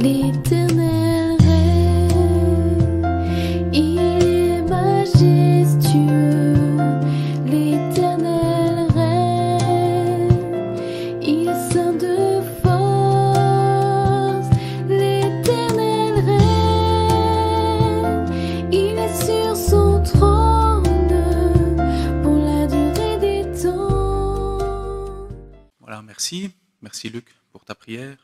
L'Éternel règne, il est majestueux. L'Éternel règne, il est saint de force. L'Éternel règne, il est sur son trône pour la durée des temps. Voilà, merci. Merci Luc pour ta prière.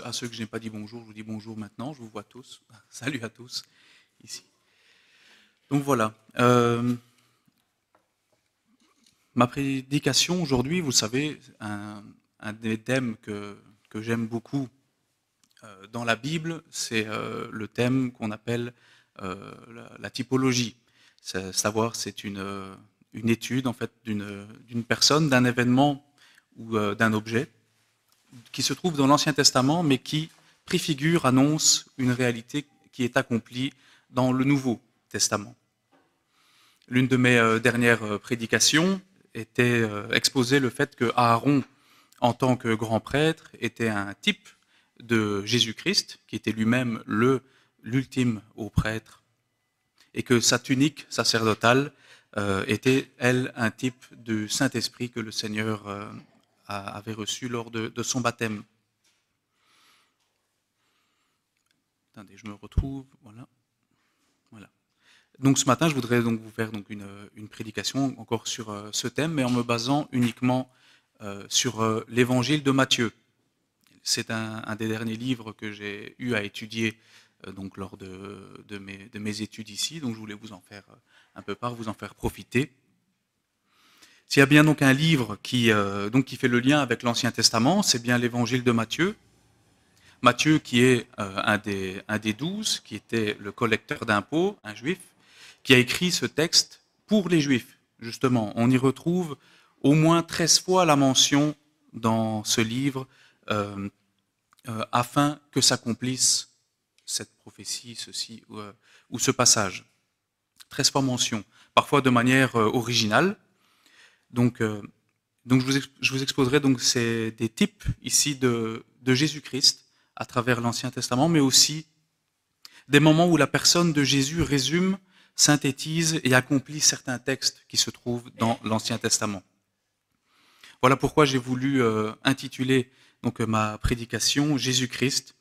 À ceux que je n'ai pas dit bonjour, je vous dis bonjour maintenant. Je vous vois tous. Salut à tous ici. Donc voilà. Ma prédication aujourd'hui, vous savez, un des thèmes que j'aime beaucoup dans la Bible, c'est le thème qu'on appelle la typologie. Savoir, c'est une étude en fait d'une personne, d'un événement ou d'un objet qui se trouve dans l'Ancien Testament, mais qui préfigure, annonce une réalité qui est accomplie dans le Nouveau Testament. L'une de mes dernières prédications était exposer le fait que Aaron, en tant que grand prêtre, était un type de Jésus-Christ, qui était lui-même l'ultime haut prêtre, et que sa tunique sacerdotale était, elle, un type du Saint-Esprit que le Seigneur avait reçu lors de son baptême. Attendez, je me retrouve, voilà. Donc ce matin, je voudrais donc vous faire donc une prédication encore sur ce thème, mais en me basant uniquement sur l'évangile de Matthieu. C'est un des derniers livres que j'ai eu à étudier donc lors de mes études ici, donc je voulais vous en faire un peu part, vous en faire profiter. S'il y a bien donc un livre qui fait le lien avec l'Ancien Testament, c'est bien l'évangile de Matthieu. Matthieu qui est un des 12, qui était le collecteur d'impôts, un juif, qui a écrit ce texte pour les juifs, justement. On y retrouve au moins 13 fois la mention dans ce livre afin que s'accomplisse cette prophétie, ceci ou ce passage. 13 fois mention, parfois de manière originale. Donc je vous exposerai donc des types ici de Jésus-Christ à travers l'Ancien Testament, mais aussi des moments où la personne de Jésus résume, synthétise et accomplit certains textes qui se trouvent dans l'Ancien Testament. Voilà pourquoi j'ai voulu intituler donc ma prédication Jésus-Christ,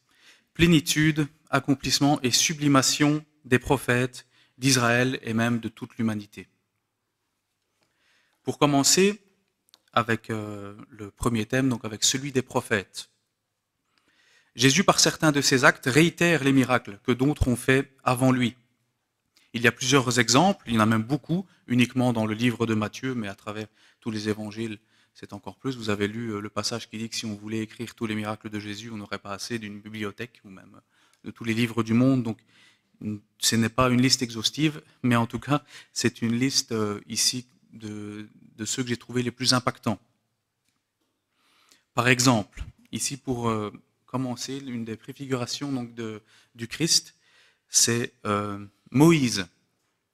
plénitude, accomplissement et sublimation des prophètes d'Israël et même de toute l'humanité. Pour commencer avec le premier thème, donc avec celui des prophètes. Jésus, par certains de ses actes, réitère les miracles que d'autres ont faits avant lui. Il y a plusieurs exemples, il y en a même beaucoup, uniquement dans le livre de Matthieu, mais à travers tous les évangiles, c'est encore plus. Vous avez lu le passage qui dit que si on voulait écrire tous les miracles de Jésus, on n'aurait pas assez d'une bibliothèque ou même de tous les livres du monde. Donc, ce n'est pas une liste exhaustive, mais en tout cas, c'est une liste ici de ceux que j'ai trouvés les plus impactants. Par exemple, ici pour commencer, l'une des préfigurations donc, du Christ, c'est Moïse.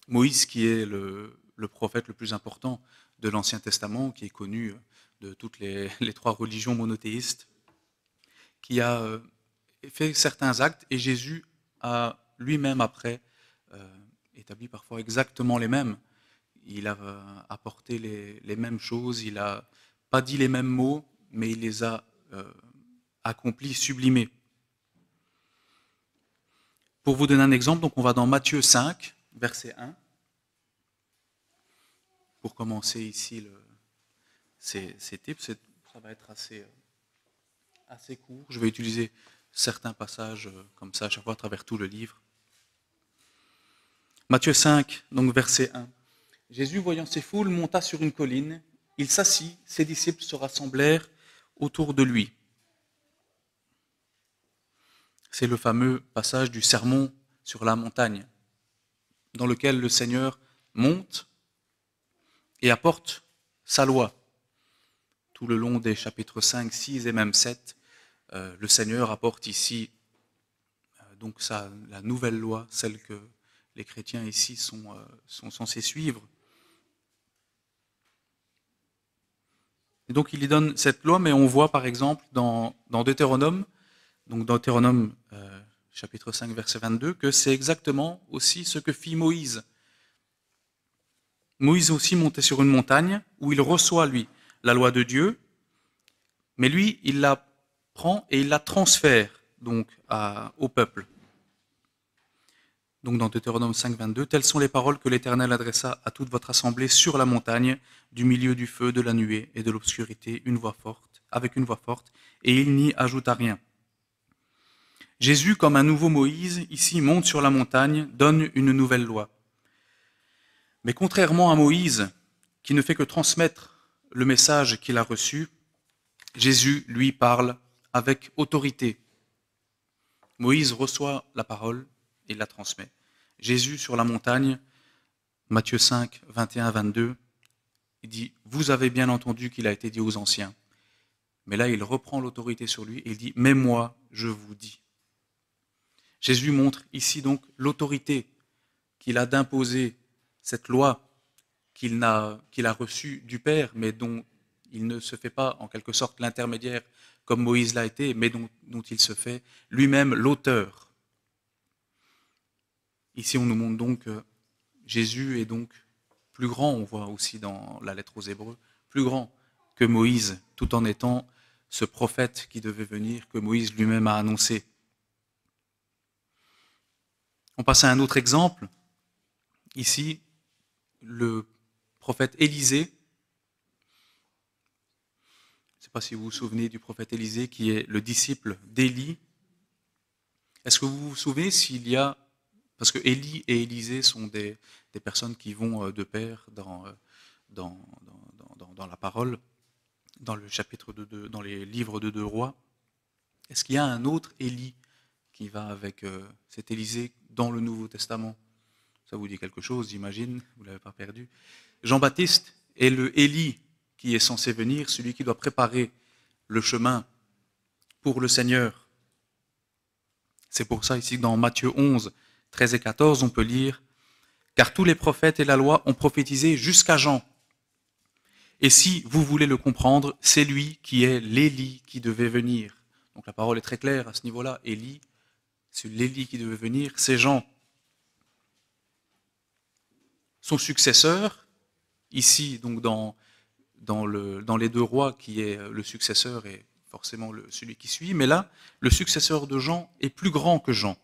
Moïse qui est le prophète le plus important de l'Ancien Testament, qui est connu de toutes les 3 religions monothéistes, qui a fait certains actes, et Jésus a lui-même après établi parfois exactement les mêmes. Il a apporté les mêmes choses, il n'a pas dit les mêmes mots, mais il les a accomplis, sublimés. Pour vous donner un exemple, donc on va dans Matthieu 5, verset 1. Pour commencer ici ces types, ça va être assez court. Je vais utiliser certains passages comme ça à chaque fois à travers tout le livre. Matthieu 5, donc verset 1. Jésus, voyant ces foules, monta sur une colline. Il s'assit, ses disciples se rassemblèrent autour de lui. C'est le fameux passage du sermon sur la montagne, dans lequel le Seigneur monte et apporte sa loi. Tout le long des chapitres 5, 6 et même 7, le Seigneur apporte ici donc la nouvelle loi, celle que les chrétiens ici sont censés suivre. Et donc il y donne cette loi, mais on voit par exemple dans Deutéronome donc dans Deutéronome chapitre 5, verset 22, que c'est exactement aussi ce que fit Moïse. Moïse aussi montait sur une montagne où il reçoit, lui, la loi de Dieu, mais lui, il la prend et il la transfère donc au peuple. Donc dans Deutéronome 5, 22, telles sont les paroles que l'Éternel adressa à toute votre assemblée sur la montagne, du milieu du feu, de la nuée et de l'obscurité, avec une voix forte, et il n'y ajouta rien. Jésus, comme un nouveau Moïse, ici monte sur la montagne, donne une nouvelle loi. Mais contrairement à Moïse, qui ne fait que transmettre le message qu'il a reçu, Jésus, lui, parle avec autorité. Moïse reçoit la parole et la transmet. Jésus, sur la montagne, Matthieu 5, 21-22, il dit « Vous avez bien entendu qu'il a été dit aux anciens. » Mais là, il reprend l'autorité sur lui et il dit « Mais moi, je vous dis. » Jésus montre ici donc l'autorité qu'il a d'imposer cette loi qu'il a reçue du Père, mais dont il ne se fait pas en quelque sorte l'intermédiaire comme Moïse l'a été, mais dont il se fait lui-même l'auteur. Ici, on nous montre donc que Jésus est donc plus grand, on voit aussi dans la lettre aux Hébreux, plus grand que Moïse, tout en étant ce prophète qui devait venir, que Moïse lui-même a annoncé. On passe à un autre exemple. Ici, le prophète Élisée. Je ne sais pas si vous vous souvenez du prophète Élisée qui est le disciple d'Élie. Est-ce que vous vous souvenez s'il y a... Parce que Élie et Élisée sont des personnes qui vont de pair dans la parole, dans le chapitre dans les livres de 2 rois. Est-ce qu'il y a un autre Élie qui va avec cet Élisée dans le Nouveau Testament? Ça vous dit quelque chose, j'imagine, vous ne l'avez pas perdu. Jean-Baptiste est le Élie qui est censé venir, celui qui doit préparer le chemin pour le Seigneur. C'est pour ça ici dans Matthieu 11, 13 et 14, on peut lire « Car tous les prophètes et la loi ont prophétisé jusqu'à Jean. Et si vous voulez le comprendre, c'est lui qui est l'Élie qui devait venir. » Donc la parole est très claire à ce niveau-là. Élie, c'est l'Élie qui devait venir, c'est Jean. Son successeur, ici donc dans les 2 rois, qui est le successeur et forcément celui qui suit, mais là, le successeur de Jean est plus grand que Jean.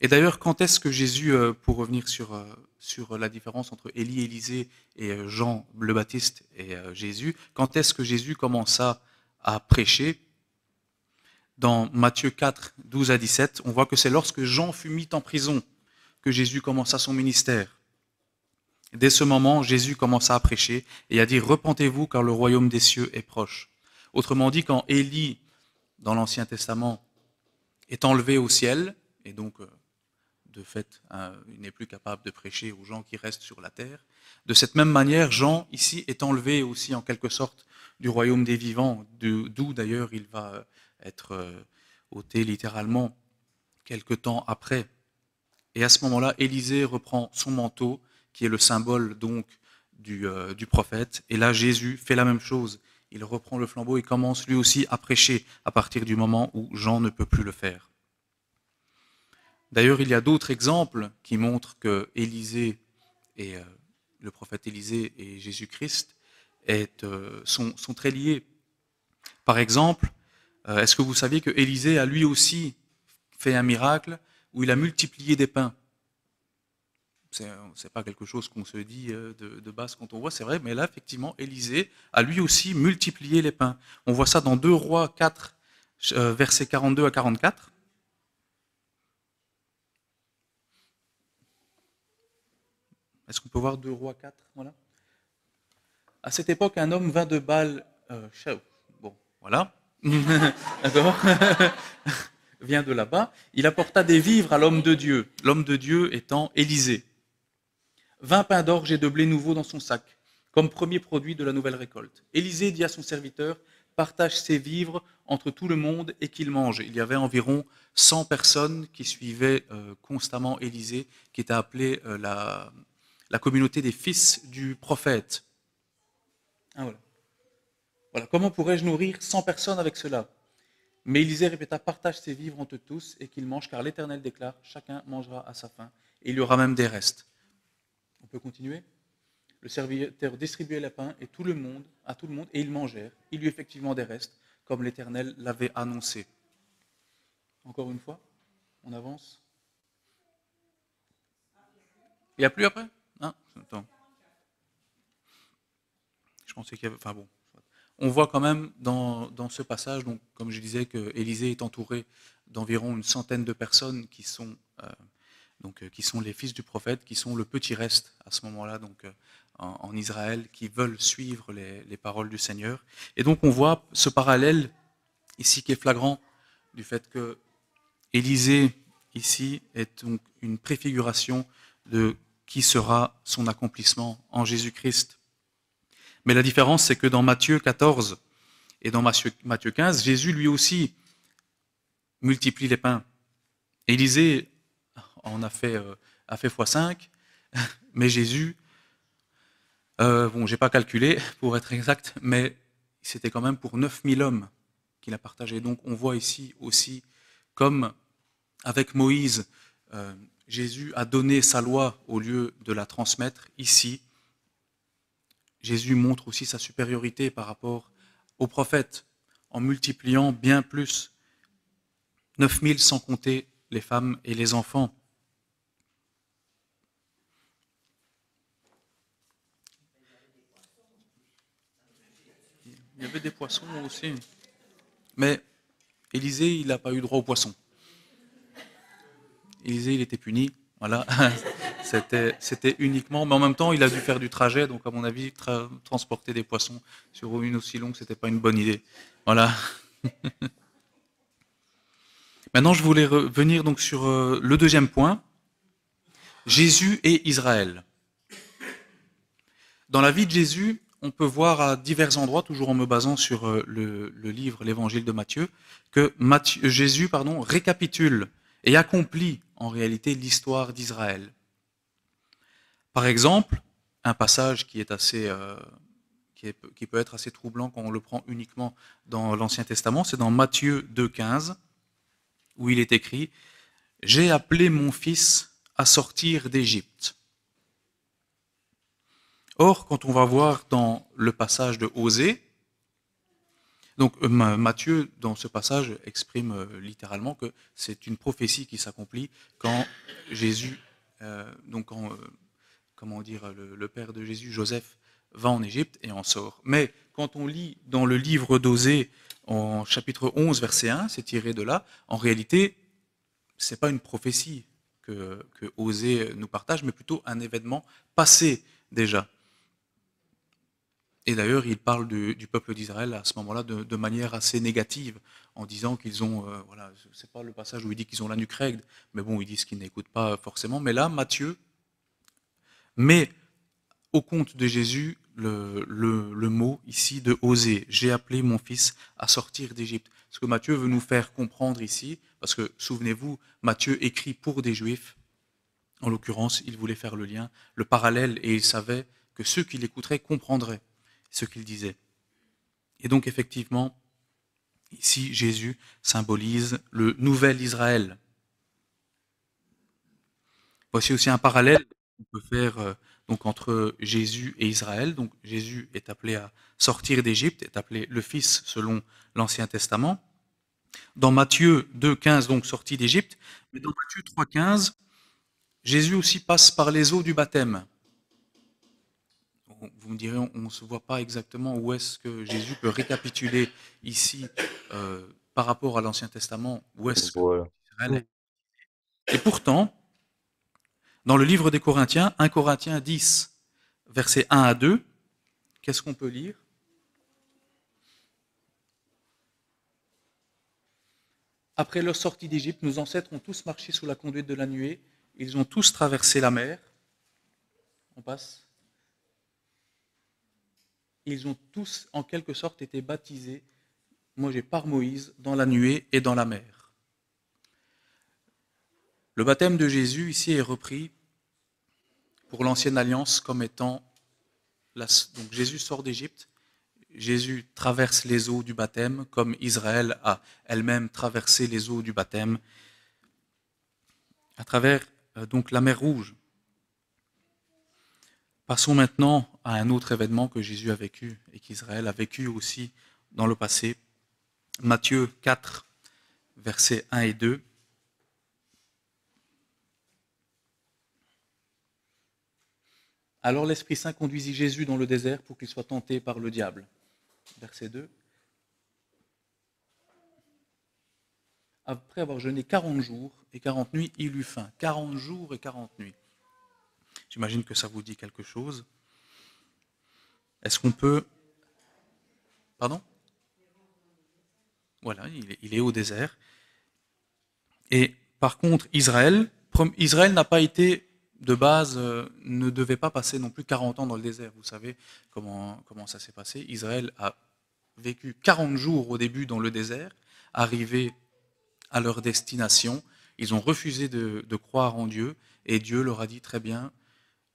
Et d'ailleurs, quand est-ce que Jésus, pour revenir sur la différence entre Élie, Élisée et Jean le Baptiste et Jésus, quand est-ce que Jésus commença à prêcher? Dans Matthieu 4, 12 à 17, on voit que c'est lorsque Jean fut mis en prison que Jésus commença son ministère. Dès ce moment, Jésus commença à prêcher et à dire « Repentez-vous car le royaume des cieux est proche ». Autrement dit, quand Élie, dans l'Ancien Testament, est enlevé au ciel, et donc de fait, il n'est plus capable de prêcher aux gens qui restent sur la terre, de cette même manière, Jean, ici, est enlevé aussi en quelque sorte du royaume des vivants, d'où d'ailleurs il va être ôté littéralement quelque temps après. Et à ce moment-là, Élisée reprend son manteau, qui est le symbole donc du prophète. Et là, Jésus fait la même chose. Il reprend le flambeau et commence lui aussi à prêcher à partir du moment où Jean ne peut plus le faire. D'ailleurs, il y a d'autres exemples qui montrent que Élisée et le prophète Élisée et Jésus-Christ sont très liés. Par exemple, est-ce que vous saviez que Élisée a lui aussi fait un miracle où il a multiplié des pains? C'est pas quelque chose qu'on se dit de base quand on voit, c'est vrai, mais là, effectivement, Élisée a lui aussi multiplié les pains. On voit ça dans 2 Rois 4, versets 42 à 44. Est-ce qu'on peut voir 2 Rois 4? Voilà. À cette époque, un homme vint de Baal. Bon, voilà. D'accord. Vient de là-bas. Il apporta des vivres à l'homme de Dieu. L'homme de Dieu étant Élisée. 20 pains d'orge et de blé nouveau dans son sac, comme premier produit de la nouvelle récolte. Élisée dit à son serviteur, partage ses vivres entre tout le monde et qu'il mange. Il y avait environ 100 personnes qui suivaient constamment Élisée, qui était appelée la communauté des fils du prophète. Ah, voilà. Voilà. Comment pourrais-je nourrir 100 personnes avec cela? Mais Élisée répéta, partage ses vivres entre tous et qu'ils mangent, car l'Éternel déclare, chacun mangera à sa faim, et il y aura même des restes. On peut continuer? Le serviteur distribuait les pains et à tout le monde, et ils mangèrent. Il y eut effectivement des restes, comme l'Éternel l'avait annoncé. Encore une fois, on avance. Il n'y a plus après? Attends. Je pensais qu'il y avait... Enfin bon. On voit quand même dans ce passage, donc, comme je disais, que Élisée est entouré d'environ une centaine de personnes qui sont les fils du prophète, qui sont le petit reste à ce moment-là, donc en Israël, qui veulent suivre les paroles du Seigneur. Et donc on voit ce parallèle ici qui est flagrant du fait que Élisée ici est donc une préfiguration de qui sera son accomplissement en Jésus-Christ. Mais la différence, c'est que dans Matthieu 14 et dans Matthieu 15, Jésus lui aussi multiplie les pains. Élisée en a fait x5, mais Jésus, j'ai pas calculé pour être exact, mais c'était quand même pour 9000 hommes qu'il a partagé. Donc on voit ici aussi, comme avec Moïse, Jésus a donné sa loi au lieu de la transmettre. Ici, Jésus montre aussi sa supériorité par rapport aux prophètes en multipliant bien plus, 9000 sans compter les femmes et les enfants. Il y avait des poissons aussi. Mais Élisée, il n'a pas eu droit aux poissons. Élisée, il était puni. Voilà. C'était uniquement, mais en même temps, il a dû faire du trajet, donc à mon avis, transporter des poissons sur une aussi longue, c'était pas une bonne idée. Voilà. Maintenant, je voulais revenir donc sur le deuxième point, Jésus et Israël. Dans la vie de Jésus, on peut voir à divers endroits, toujours en me basant sur le livre, l'évangile de Matthieu, que Jésus récapitule et accomplit en réalité l'histoire d'Israël. Par exemple, un passage qui peut être assez troublant quand on le prend uniquement dans l'Ancien Testament, c'est dans Matthieu 2,15, où il est écrit « J'ai appelé mon fils à sortir d'Égypte ». Or, quand on va voir dans le passage de Osée, donc Matthieu, dans ce passage, exprime littéralement que c'est une prophétie qui s'accomplit quand Jésus, le père de Jésus, Joseph, va en Égypte et en sort. Mais quand on lit dans le livre d'Osée, en chapitre 11, verset 1, c'est tiré de là, en réalité, ce n'est pas une prophétie que Osée nous partage, mais plutôt un événement passé déjà. Et d'ailleurs, il parle du peuple d'Israël à ce moment-là de manière assez négative, en disant qu'ils ont, c'est pas le passage où il dit qu'ils ont la nuque raide, mais bon, ils disent qu'ils n'écoutent pas forcément. Mais là, Matthieu met au compte de Jésus le mot ici de Osée. J'ai appelé mon fils à sortir d'Égypte. Ce que Matthieu veut nous faire comprendre ici, parce que souvenez-vous, Matthieu écrit pour des Juifs. En l'occurrence, il voulait faire le lien, le parallèle, et il savait que ceux qui l'écouteraient comprendraient ce qu'il disait. Et donc effectivement, ici Jésus symbolise le nouvel Israël. Voici aussi un parallèle qu'on peut faire donc entre Jésus et Israël. Donc Jésus est appelé à sortir d'Égypte, est appelé le Fils selon l'Ancien Testament. Dans Matthieu 2,15, donc sorti d'Égypte, mais dans Matthieu 3,15, Jésus aussi passe par les eaux du baptême. Vous me direz, on ne se voit pas exactement où est-ce que Jésus peut récapituler ici par rapport à l'Ancien Testament, où est-ce que Israël est. Et pourtant, dans le livre des Corinthiens, 1 Corinthiens 10, versets 1 à 2, qu'est-ce qu'on peut lire? Après leur sortie d'Égypte, nos ancêtres ont tous marché sous la conduite de la nuée, ils ont tous traversé la mer. On passe. Ils ont tous, en quelque sorte, été baptisés, par Moïse, dans la nuée et dans la mer. Le baptême de Jésus, ici, est repris pour l'ancienne alliance comme étant... Donc Jésus sort d'Égypte, Jésus traverse les eaux du baptême, comme Israël a elle-même traversé les eaux du baptême, à travers donc la mer Rouge. Passons maintenant à un autre événement que Jésus a vécu et qu'Israël a vécu aussi dans le passé. Matthieu 4, versets 1 et 2. Alors l'Esprit Saint conduisit Jésus dans le désert pour qu'il soit tenté par le diable. Verset 2. Après avoir jeûné 40 jours et 40 nuits, il eut faim. 40 jours et 40 nuits. J'imagine que ça vous dit quelque chose. Est-ce qu'on peut... Pardon ? Voilà, il est au désert. Et par contre, Israël n'a pas été, de base, ne devait pas passer non plus 40 ans dans le désert. Vous savez comment ça s'est passé. Israël a vécu 40 jours au début dans le désert, arrivé à leur destination. Ils ont refusé de croire en Dieu et Dieu leur a dit très bien,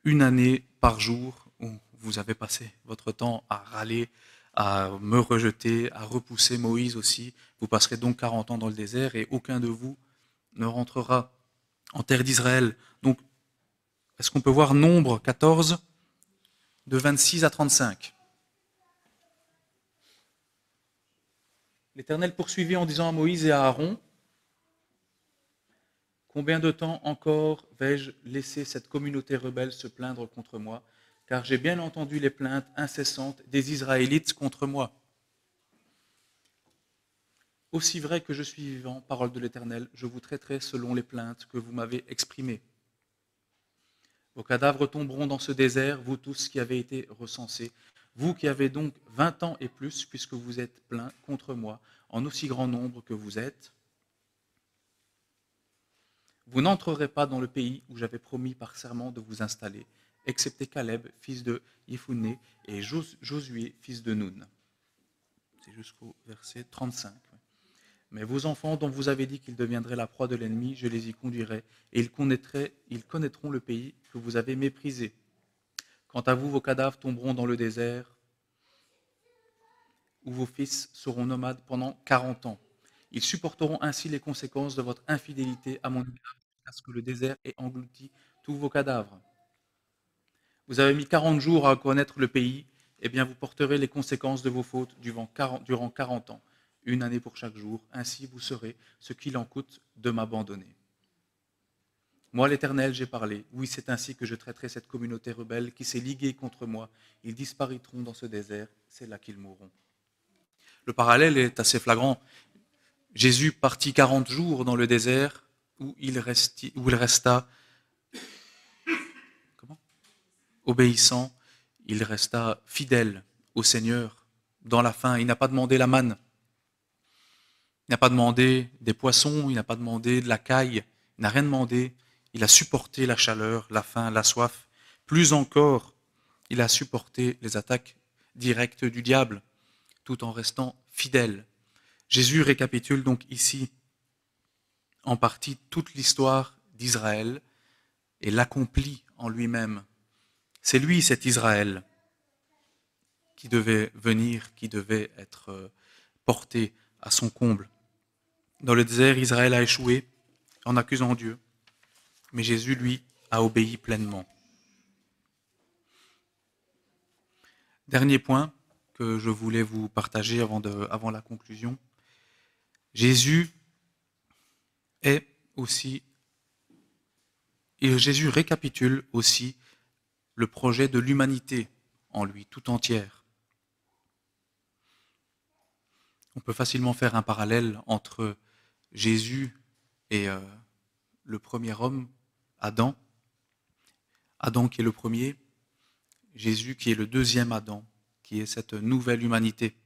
1 année par jour où vous avez passé votre temps à râler, à me rejeter, à repousser Moïse aussi. Vous passerez donc 40 ans dans le désert et aucun de vous ne rentrera en terre d'Israël. Donc, est-ce qu'on peut voir Nombre 14, de 26 à 35 ? L'Éternel poursuivit en disant à Moïse et à Aaron, « Combien de temps encore vais-je laisser cette communauté rebelle se plaindre contre moi ? Car j'ai bien entendu les plaintes incessantes des Israélites contre moi. Aussi vrai que je suis vivant, parole de l'Éternel, je vous traiterai selon les plaintes que vous m'avez exprimées. Vos cadavres tomberont dans ce désert, vous tous qui avez été recensés, vous qui avez donc 20 ans et plus, puisque vous êtes plaints contre moi, en aussi grand nombre que vous êtes. Vous n'entrerez pas dans le pays où j'avais promis par serment de vous installer, excepté Caleb, fils de Yefouné, et Josué, fils de Nun. » C'est jusqu'au verset 35. Mais vos enfants dont vous avez dit qu'ils deviendraient la proie de l'ennemi, je les y conduirai, et ils connaîtront le pays que vous avez méprisé. Quant à vous, vos cadavres tomberont dans le désert, où vos fils seront nomades pendant 40 ans. Ils supporteront ainsi les conséquences de votre infidélité à mon égard, jusqu'à ce que le désert ait englouti tous vos cadavres. Vous avez mis 40 jours à connaître le pays, eh bien vous porterez les conséquences de vos fautes durant 40 ans, 1 année pour chaque jour. Ainsi vous saurez ce qu'il en coûte de m'abandonner. Moi, l'Éternel, j'ai parlé. Oui, c'est ainsi que je traiterai cette communauté rebelle qui s'est liguée contre moi. Ils disparaîtront dans ce désert, c'est là qu'ils mourront. Le parallèle est assez flagrant. Jésus partit 40 jours dans le désert où il resta obéissant, il resta fidèle au Seigneur dans la faim. Il n'a pas demandé la manne, il n'a pas demandé des poissons, il n'a pas demandé de la caille, il n'a rien demandé. Il a supporté la chaleur, la faim, la soif. Plus encore, il a supporté les attaques directes du diable, tout en restant fidèle. Jésus récapitule donc ici en partie toute l'histoire d'Israël et l'accomplit en lui-même. C'est lui, cet Israël, qui devait venir, qui devait être porté à son comble. Dans le désert, Israël a échoué en accusant Dieu, mais Jésus, lui, a obéi pleinement. Dernier point que je voulais vous partager avant la conclusion. Jésus récapitule aussi le projet de l'humanité en lui, tout entière. On peut facilement faire un parallèle entre Jésus et le premier homme, Adam. Adam qui est le premier, Jésus qui est le deuxième Adam, qui est cette nouvelle humanité.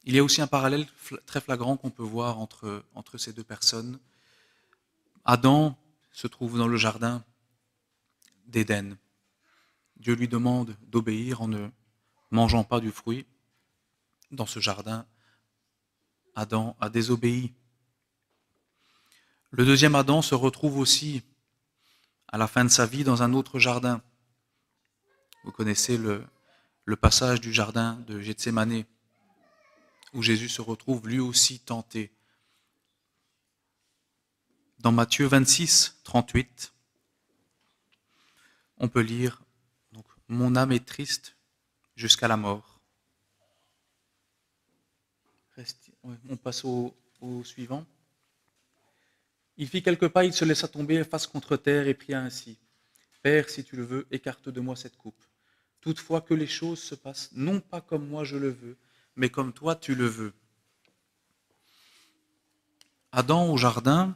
Il y a aussi un parallèle très flagrant qu'on peut voir entre ces deux personnes. Adam se trouve dans le jardin d'Éden. Dieu lui demande d'obéir en ne mangeant pas du fruit. Dans ce jardin, Adam a désobéi. Le deuxième Adam se retrouve aussi à la fin de sa vie dans un autre jardin. Vous connaissez le le passage du jardin de Gethsémané, où Jésus se retrouve lui aussi tenté. Dans Matthieu 26, 38, on peut lire donc, « Mon âme est triste jusqu'à la mort ». On passe au suivant. Il fit quelques pas, il se laissa tomber face contre terre et pria ainsi. « Père, si tu le veux, écarte de moi cette coupe. Toutefois que les choses se passent, non pas comme moi je le veux, mais comme toi tu le veux. » Adam au jardin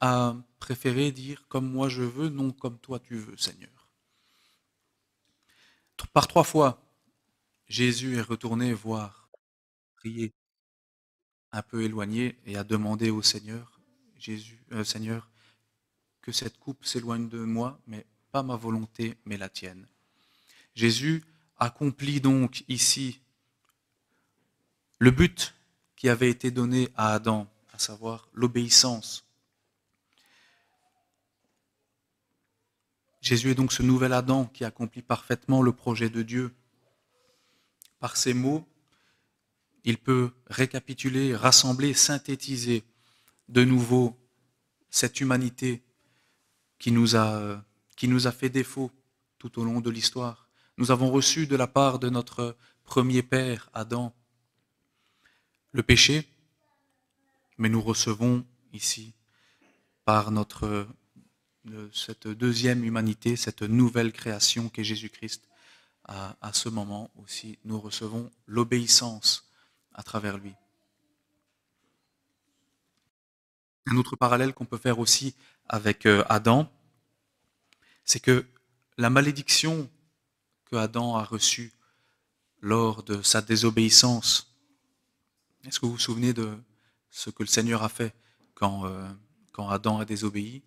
a préféré dire « comme moi je veux, non comme toi tu veux, Seigneur ». Par 3 fois, Jésus est retourné voir, prier, un peu éloigné, et a demandé au Seigneur, Seigneur, que cette coupe s'éloigne de moi, mais pas ma volonté, mais la tienne. Jésus accomplit donc ici le but qui avait été donné à Adam, à savoir l'obéissance. Jésus est donc ce nouvel Adam qui accomplit parfaitement le projet de Dieu. Par ces mots, il peut récapituler, rassembler, synthétiser de nouveau cette humanité qui nous a fait défaut tout au long de l'histoire. Nous avons reçu de la part de notre premier père, Adam, le péché, mais nous recevons ici, par cette deuxième humanité, cette nouvelle création qu'est Jésus-Christ, à ce moment aussi, nous recevons l'obéissance à travers lui. Un autre parallèle qu'on peut faire aussi avec Adam, c'est que la malédiction que Adam a reçue lors de sa désobéissance, est-ce que vous vous souvenez de ce que le Seigneur a fait quand Adam a désobéi?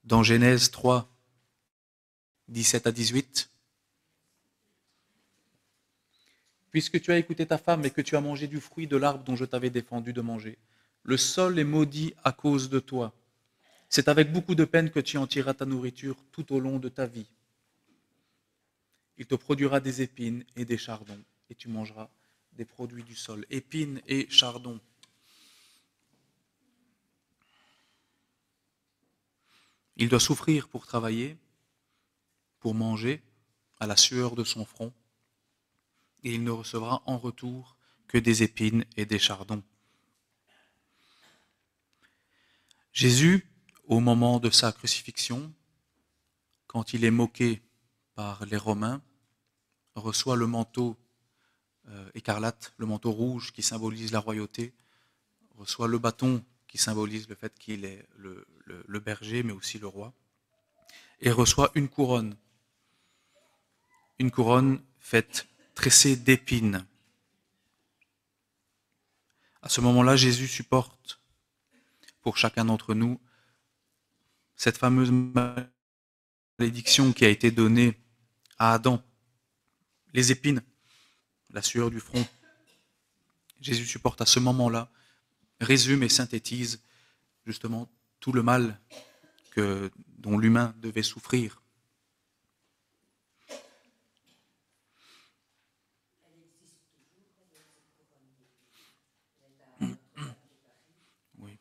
Dans Genèse 3, 17 à 18, « Puisque tu as écouté ta femme et que tu as mangé du fruit de l'arbre dont je t'avais défendu de manger, le sol est maudit à cause de toi. C'est avec beaucoup de peine que tu en tireras ta nourriture tout au long de ta vie. Il te produira des épines et des chardons, et tu mangeras des produits du sol. » Épines et chardons. Il doit souffrir pour travailler, pour manger, à la sueur de son front, et il ne recevra en retour que des épines et des chardons. Jésus, au moment de sa crucifixion, quand il est moqué par les Romains, reçoit le manteau écarlate, le manteau rouge qui symbolise la royauté, reçoit le bâton qui symbolise le fait qu'il est le berger, mais aussi le roi, et reçoit une couronne faite tressée d'épines. À ce moment-là, Jésus supporte pour chacun d'entre nous cette fameuse malédiction qui a été donnée à Adam. Les épines, la sueur du front. Jésus supporte à ce moment-là, résume et synthétise justement tout le mal dont l'humain devait souffrir. Oui,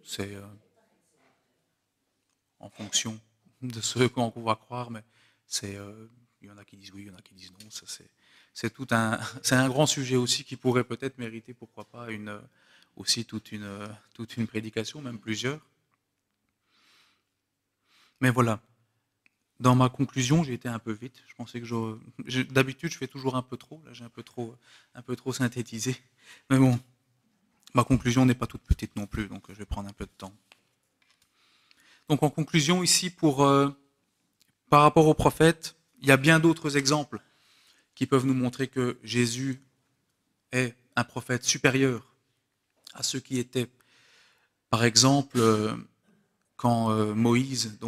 c'est en fonction de ce qu'on va croire, mais il y en a qui disent oui, il y en a qui disent non. C'est un grand sujet aussi qui pourrait peut-être mériter, pourquoi pas, aussi toute une prédication, même plusieurs. Mais voilà, dans ma conclusion, j'ai été un peu vite. Je pensais que d'habitude, je fais toujours un peu trop. Là, j'ai un peu trop synthétisé. Mais bon, ma conclusion n'est pas toute petite non plus, donc je vais prendre un peu de temps. Donc en conclusion ici, par rapport aux prophètes, il y a bien d'autres exemples qui peuvent nous montrer que Jésus est un prophète supérieur à ceux qui étaient. Par exemple, quand Moïse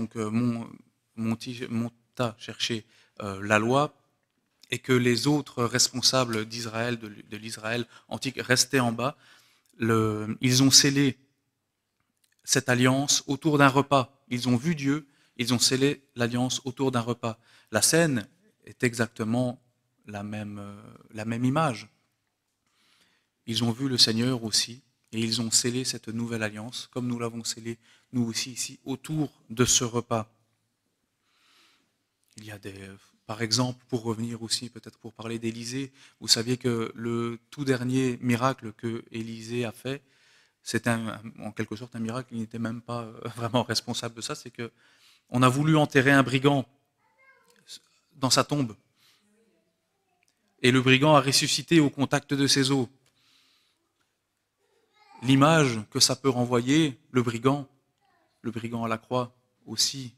monta chercher la loi et que les autres responsables d'Israël, de l'Israël antique, restaient en bas, ils ont scellé cette alliance autour d'un repas. Ils ont vu Dieu, ils ont scellé l'alliance autour d'un repas. La scène est exactement la même image. Ils ont vu le Seigneur aussi, et ils ont scellé cette nouvelle alliance, comme nous l'avons scellée, nous aussi, ici, autour de ce repas. Il y a par exemple, pour revenir aussi, peut-être pour parler d'Élisée, vous saviez que le tout dernier miracle que Élisée a fait, c'est en quelque sorte un miracle, il n'était même pas vraiment responsable de ça, c'est qu'on a voulu enterrer un brigand dans sa tombe. Et le brigand a ressuscité au contact de ses os. L'image que ça peut renvoyer, le brigand à la croix aussi,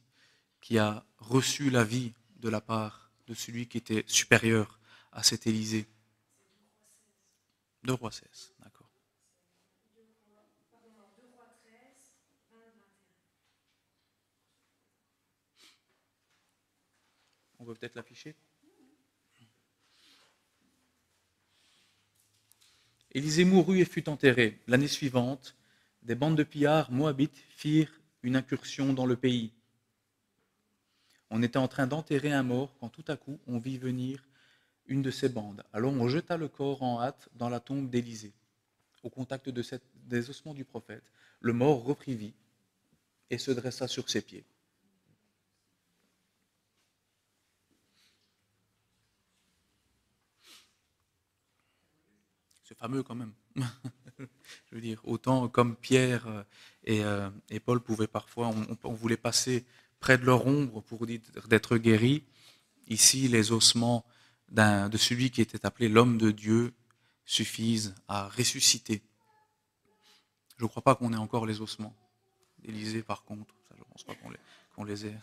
qui a reçu la vie de la part de celui qui était supérieur à cet Élisée. 2 Rois 16, d'accord. On peut peut-être l'afficher. Élisée mourut et fut enterré. L'année suivante, des bandes de pillards moabites firent une incursion dans le pays. On était en train d'enterrer un mort quand tout à coup on vit venir une de ces bandes. Alors on jeta le corps en hâte dans la tombe d'Élisée. Au contact des ossements du prophète, le mort reprit vie et se dressa sur ses pieds. C'est fameux quand même. Je veux dire, autant comme Pierre et Paul pouvaient parfois, on voulait passer près de leur ombre pour dire d'être guéris. Ici, les ossements de celui qui était appelé l'homme de Dieu suffisent à ressusciter. Je ne crois pas qu'on ait encore les ossements d'Élisée, par contre. Ça, je ne pense pas qu'on les ait.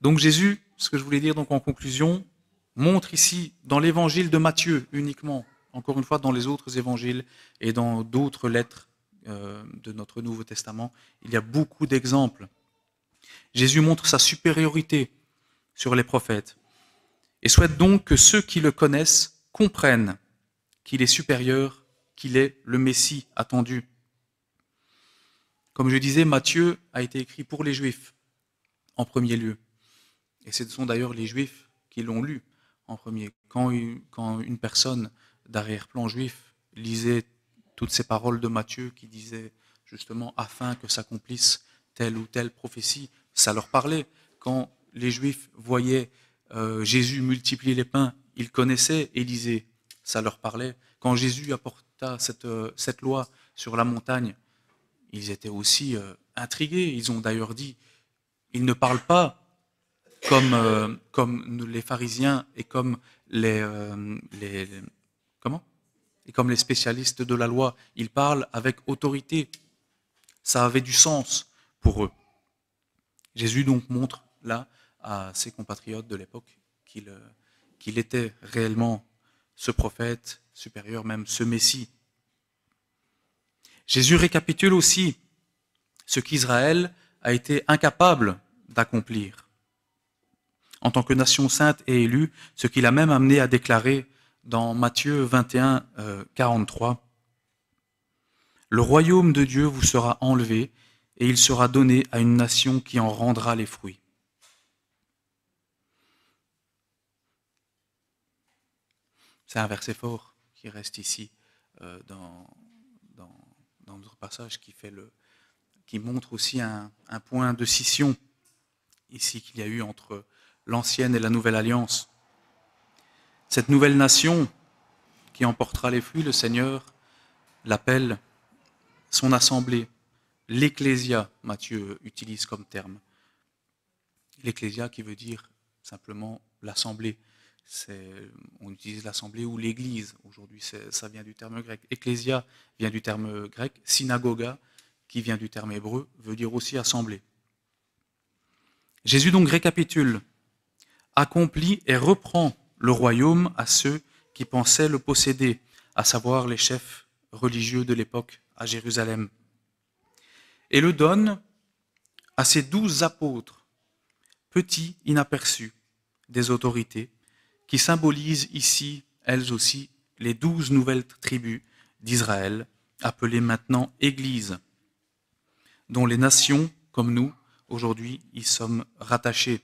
Donc Jésus, ce que je voulais dire donc en conclusion, montre ici dans l'évangile de Matthieu uniquement, encore une fois dans les autres évangiles et dans d'autres lettres de notre Nouveau Testament, il y a beaucoup d'exemples. Jésus montre sa supériorité sur les prophètes et souhaite donc que ceux qui le connaissent comprennent qu'il est supérieur, qu'il est le Messie attendu. Comme je disais, Matthieu a été écrit pour les Juifs en premier lieu. Et ce sont d'ailleurs les Juifs qui l'ont lu en premier. Quand une personne d'arrière-plan juif lisait toutes ces paroles de Matthieu qui disaient justement afin que s'accomplisse telle ou telle prophétie, ça leur parlait. Quand les Juifs voyaient Jésus multiplier les pains, ils connaissaient Élisée, ça leur parlait. Quand Jésus apporta cette loi sur la montagne, ils étaient aussi intrigués. Ils ont d'ailleurs dit, il ne parle pas comme les pharisiens et comme les spécialistes de la loi. Ils parlent avec autorité. Ça avait du sens pour eux. Jésus donc montre là à ses compatriotes de l'époque qu'il était réellement ce prophète supérieur, même ce Messie. Jésus récapitule aussi ce qu'Israël a été incapable d'accomplir en tant que nation sainte et élue, ce qu'il a même amené à déclarer dans Matthieu 21, 43. « Le royaume de Dieu vous sera enlevé et il sera donné à une nation qui en rendra les fruits. » C'est un verset fort qui reste ici dans notre passage qui montre aussi un point de scission ici qu'il y a eu entre l'ancienne et la nouvelle alliance. Cette nouvelle nation qui emportera les fruits, le Seigneur l'appelle son assemblée, l'ecclésia, Matthieu utilise comme terme. L'ecclésia qui veut dire simplement l'assemblée. On utilise l'assemblée ou l'église. Aujourd'hui, ça vient du terme grec. Ecclésia vient du terme grec. Synagoga, qui vient du terme hébreu, veut dire aussi assemblée. Jésus donc récapitule, accomplit et reprend le royaume à ceux qui pensaient le posséder, à savoir les chefs religieux de l'époque à Jérusalem, et le donne à ses 12 apôtres, petits inaperçus des autorités, qui symbolisent ici, elles aussi, les 12 nouvelles tribus d'Israël, appelées maintenant Église, dont les nations, comme nous, aujourd'hui y sommes rattachés.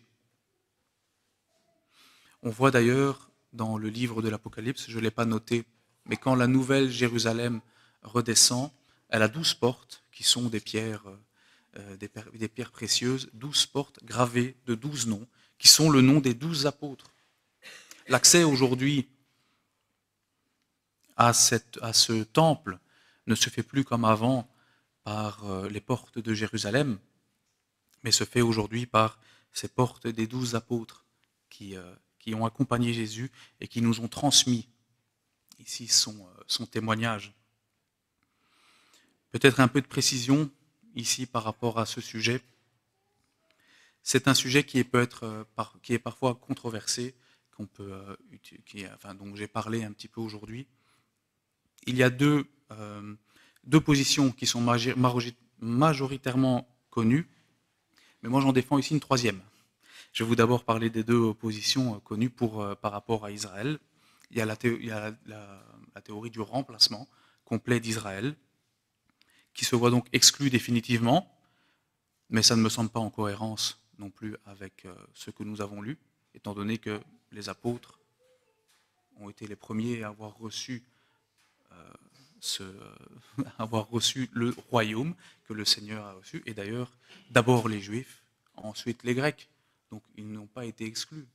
On voit d'ailleurs dans le livre de l'Apocalypse, je ne l'ai pas noté, mais quand la nouvelle Jérusalem redescend, elle a 12 portes qui sont des pierres précieuses, 12 portes gravées de 12 noms, qui sont le nom des 12 apôtres. L'accès aujourd'hui à ce temple ne se fait plus comme avant par les portes de Jérusalem, mais se fait aujourd'hui par ces portes des 12 apôtres qui ont accompagné Jésus et qui nous ont transmis ici son témoignage. Peut-être un peu de précision ici par rapport à ce sujet. C'est un sujet qui est parfois controversé, dont j'ai parlé un petit peu aujourd'hui. Il y a deux positions qui sont majoritairement connues, mais moi j'en défends ici une troisième. Je vais vous d'abord parler des deux positions connues par rapport à Israël. Il y a la théorie du remplacement complet d'Israël, qui se voit donc exclu définitivement, mais ça ne me semble pas en cohérence non plus avec ce que nous avons lu, étant donné que les apôtres ont été les premiers à avoir reçu le royaume que le Seigneur a reçu, et d'ailleurs d'abord les Juifs, ensuite les Grecs. Donc ils n'ont pas été exclus,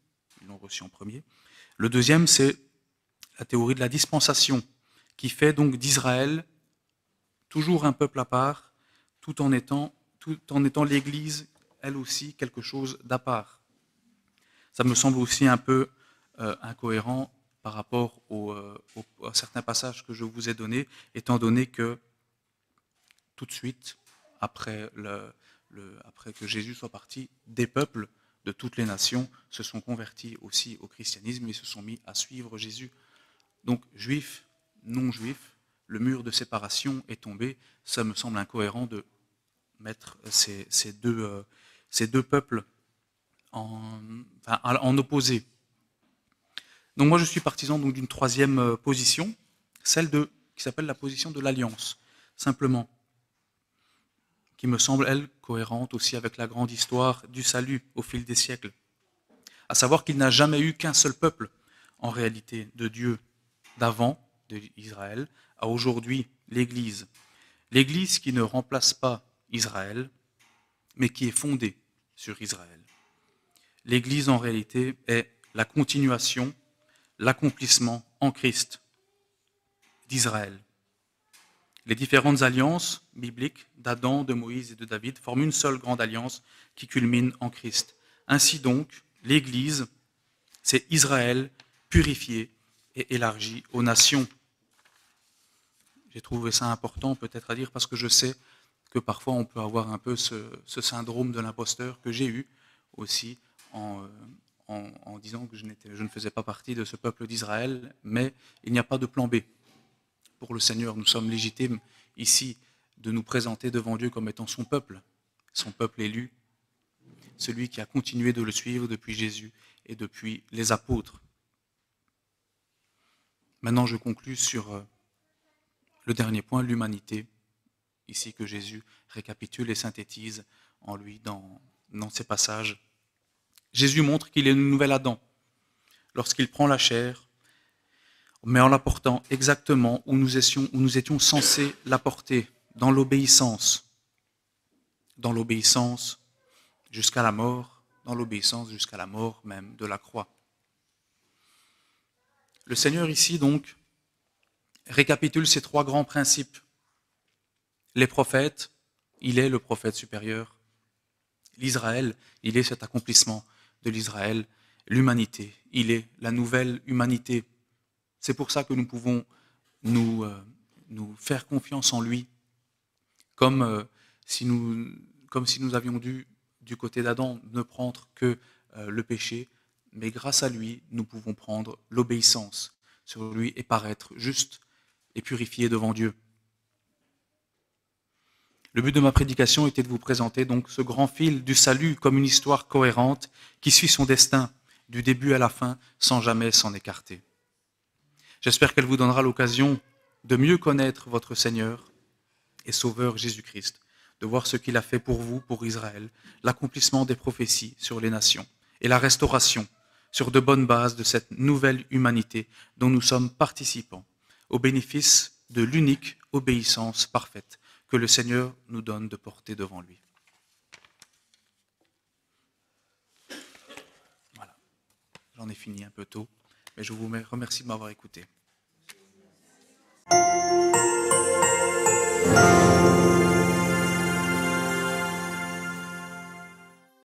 ils l'ont reçu en premier. Le deuxième, c'est la théorie de la dispensation, qui fait donc d'Israël toujours un peuple à part, tout en étant l'Église, elle aussi, quelque chose d'à part. Ça me semble aussi un peu incohérent par rapport à certains passages que je vous ai donnés, étant donné que tout de suite, après que Jésus soit parti, des peuples de toutes les nations se sont convertis aussi au christianisme et se sont mis à suivre Jésus. Donc, juifs, non-juifs, le mur de séparation est tombé. Ça me semble incohérent de mettre ces deux peuples en opposé. Donc moi, je suis partisan d'une troisième position, qui s'appelle la position de l'alliance, simplement, qui me semble, elle, cohérente aussi avec la grande histoire du salut au fil des siècles. À savoir qu'il n'a jamais eu qu'un seul peuple, en réalité, de Dieu d'avant, d'Israël, à aujourd'hui, l'Église. L'Église qui ne remplace pas Israël, mais qui est fondée sur Israël. L'Église, en réalité, est la continuation, l'accomplissement en Christ d'Israël. Les différentes alliances bibliques d'Adam, de Moïse et de David forment une seule grande alliance qui culmine en Christ. Ainsi donc, l'Église, c'est Israël purifié et élargi aux nations. J'ai trouvé ça important peut-être à dire parce que je sais que parfois on peut avoir un peu ce syndrome de l'imposteur que j'ai eu aussi en disant que je ne faisais pas partie de ce peuple d'Israël, mais il n'y a pas de plan B. Pour le Seigneur, nous sommes légitimes ici de nous présenter devant Dieu comme étant son peuple élu, celui qui a continué de le suivre depuis Jésus et depuis les apôtres. Maintenant, je conclus sur le dernier point, l'humanité, ici que Jésus récapitule et synthétise en lui dans ces passages. Jésus montre qu'il est le nouvel Adam lorsqu'il prend la chair, mais en l'apportant exactement où nous étions censés l'apporter, dans l'obéissance jusqu'à la mort, dans l'obéissance jusqu'à la mort même de la croix. Le Seigneur ici donc récapitule ces trois grands principes. Les prophètes, il est le prophète supérieur. L'Israël, il est cet accomplissement de l'Israël. L'humanité, il est la nouvelle humanité. C'est pour ça que nous pouvons nous faire confiance en lui, comme si nous avions dû, du côté d'Adam, ne prendre que le péché, mais grâce à lui, nous pouvons prendre l'obéissance sur lui et paraître juste et purifié devant Dieu. Le but de ma prédication était de vous présenter donc ce grand fil du salut comme une histoire cohérente qui suit son destin du début à la fin sans jamais s'en écarter. J'espère qu'elle vous donnera l'occasion de mieux connaître votre Seigneur et Sauveur Jésus-Christ, de voir ce qu'il a fait pour vous, pour Israël, l'accomplissement des prophéties sur les nations et la restauration sur de bonnes bases de cette nouvelle humanité dont nous sommes participants, au bénéfice de l'unique obéissance parfaite que le Seigneur nous donne de porter devant lui. Voilà, j'en ai fini un peu tôt, mais je vous remercie de m'avoir écouté.